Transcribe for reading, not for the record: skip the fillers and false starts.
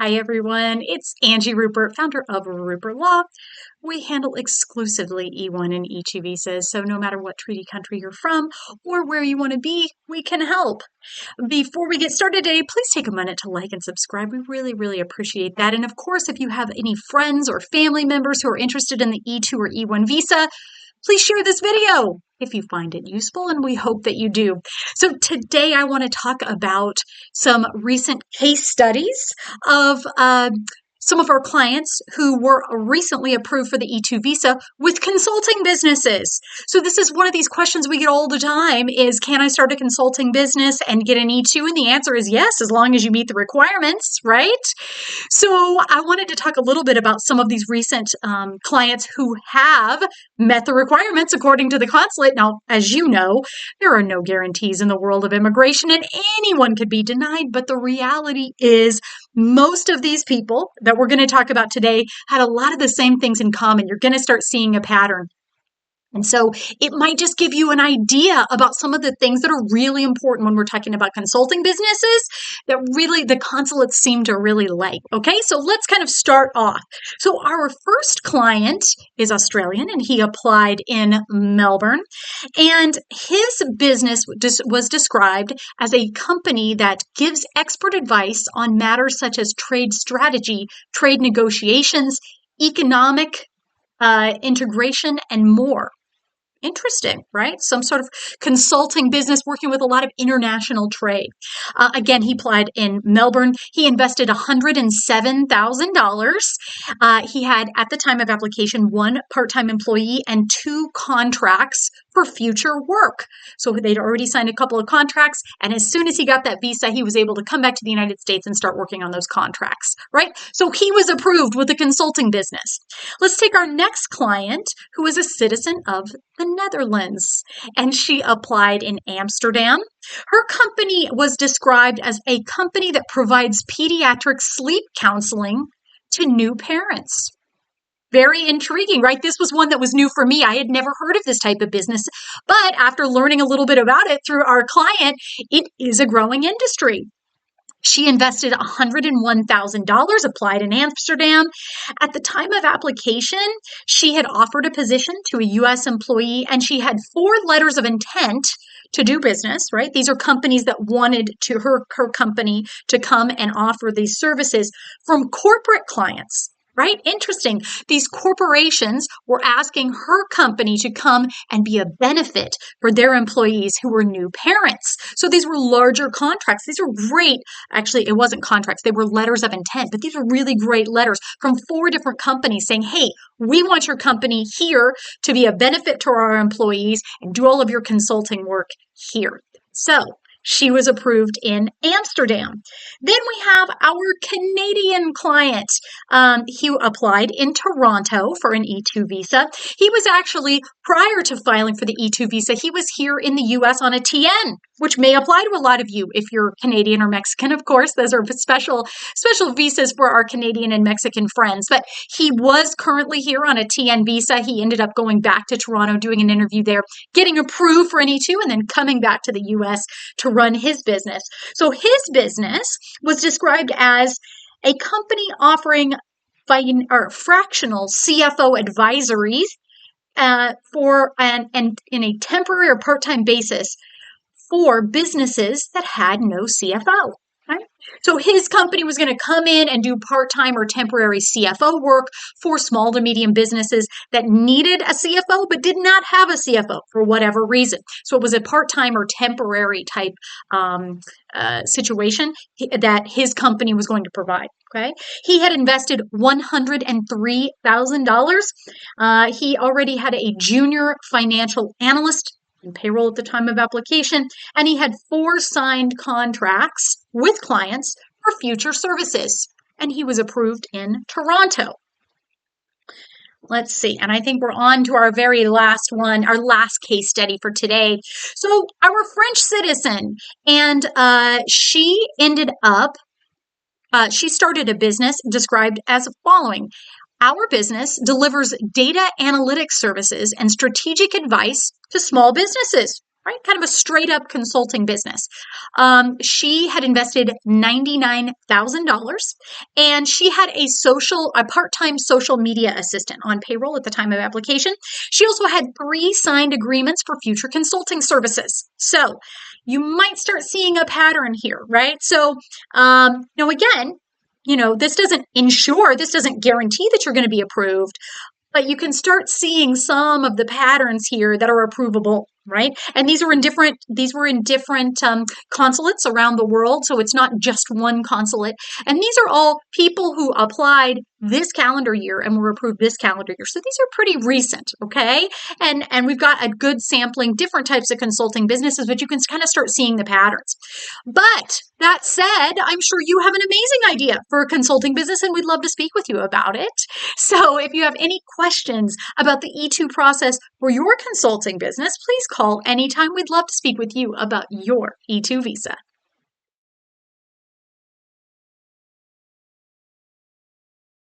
Hi everyone, it's Angie Rupert, founder of Rupert Law. We handle exclusively E1 and E2 visas, so no matter what treaty country you're from or where you want to be, we can help. Before we get started today, please take a minute to like and subscribe. We really appreciate that. And of course, if you have any friends or family members who are interested in the E2 or E1 visa, please share this video if you find it useful, and we hope that you do. So today I want to talk about some recent case studies of some of our clients who were recently approved for the E2 visa with consulting businesses. So this is one of these questions we get all the time is, can I start a consulting business and get an E2? And the answer is yes, as long as you meet the requirements, right? So I wanted to talk a little bit about some of these recent clients who have met the requirements according to the consulate. Now, as you know, there are no guarantees in the world of immigration and anyone could be denied, but the reality is most of these people that we're going to talk about today had a lot of the same things in common. You're going to start seeing a pattern. And so it might just give you an idea about some of the things that are really important when we're talking about consulting businesses that really the consulates seem to really like. Okay, so let's kind of start off. So our first client is Australian and he applied in Melbourne. And his business was described as a company that gives expert advice on matters such as trade strategy, trade negotiations, economic integration, and more. Interesting, right? Some sort of consulting business working with a lot of international trade. Again, he applied in Melbourne. He invested $107,000. He had, at the time of application, 1 part-time employee and 2 contracts for future work. So they'd already signed a couple of contracts, and as soon as he got that visa, he was able to come back to the United States and start working on those contracts, right? So he was approved with a consulting business. Let's take our next client, who is a citizen of the Netherlands, and she applied in Amsterdam. Her company was described as a company that provides pediatric sleep counseling to new parents. Very intriguing, right? This was one that was new for me. I had never heard of this type of business, but after learning a little bit about it through our client, it is a growing industry. She invested $101,000, applied in Amsterdam. At the time of application, she had offered a position to a U.S. employee, and she had 4 letters of intent to do business, right? These are companies that wanted to her company to come and offer these services from corporate clients. Right? Interesting. These corporations were asking her company to come and be a benefit for their employees who were new parents. So these were larger contracts. These were great. Actually, it wasn't contracts. They were letters of intent, but these were really great letters from 4 different companies saying, hey, we want your company here to be a benefit to our employees and do all of your consulting work here. So she was approved in Amsterdam. Then we have our Canadian client. He applied in Toronto for an E2 visa. He was actually, prior to filing for the E2 visa, he was here in the US on a TN, which may apply to a lot of you if you're Canadian or Mexican, of course. Those are special visas for our Canadian and Mexican friends. But he was currently here on a TN visa. He ended up going back to Toronto, doing an interview there, getting approved for an E2, and then coming back to the US to run his business. So his business was described as a company offering fractional CFO advisories for and in a temporary or part-time basis for businesses that had no CFO. Right? So his company was going to come in and do part-time or temporary CFO work for small to medium businesses that needed a CFO but did not have a CFO for whatever reason. So it was a part-time or temporary type situation that his company was going to provide. Okay, he had invested $103,000. He already had a junior financial analyst and payroll at the time of application, and he had 4 signed contracts with clients for future services, and he was approved in Toronto. Let's see, and I think we're on to our very last one, our last case study for today. So our French citizen, and she ended up, she started a business described as following. Our business delivers data analytics services and strategic advice to small businesses. right? Kind of a straight up consulting business. She had invested $99,000 and she had a part-time social media assistant on payroll at the time of application. She also had 3 signed agreements for future consulting services. So you might start seeing a pattern here, right? So, again, this doesn't guarantee that you're going to be approved, but you can start seeing some of the patterns here that are approvable, right? And these were in different consulates around the world, so it's not just one consulate. And these are all people who applied this calendar year and were approved this calendar year. So these are pretty recent, okay? And we've got a good sampling, different types of consulting businesses, but you can kind of start seeing the patterns. But that said, I'm sure you have an amazing idea for a consulting business, and we'd love to speak with you about it. So if you have any questions about the E2 process for your consulting business, please call anytime. We'd love to speak with you about your E2 visa.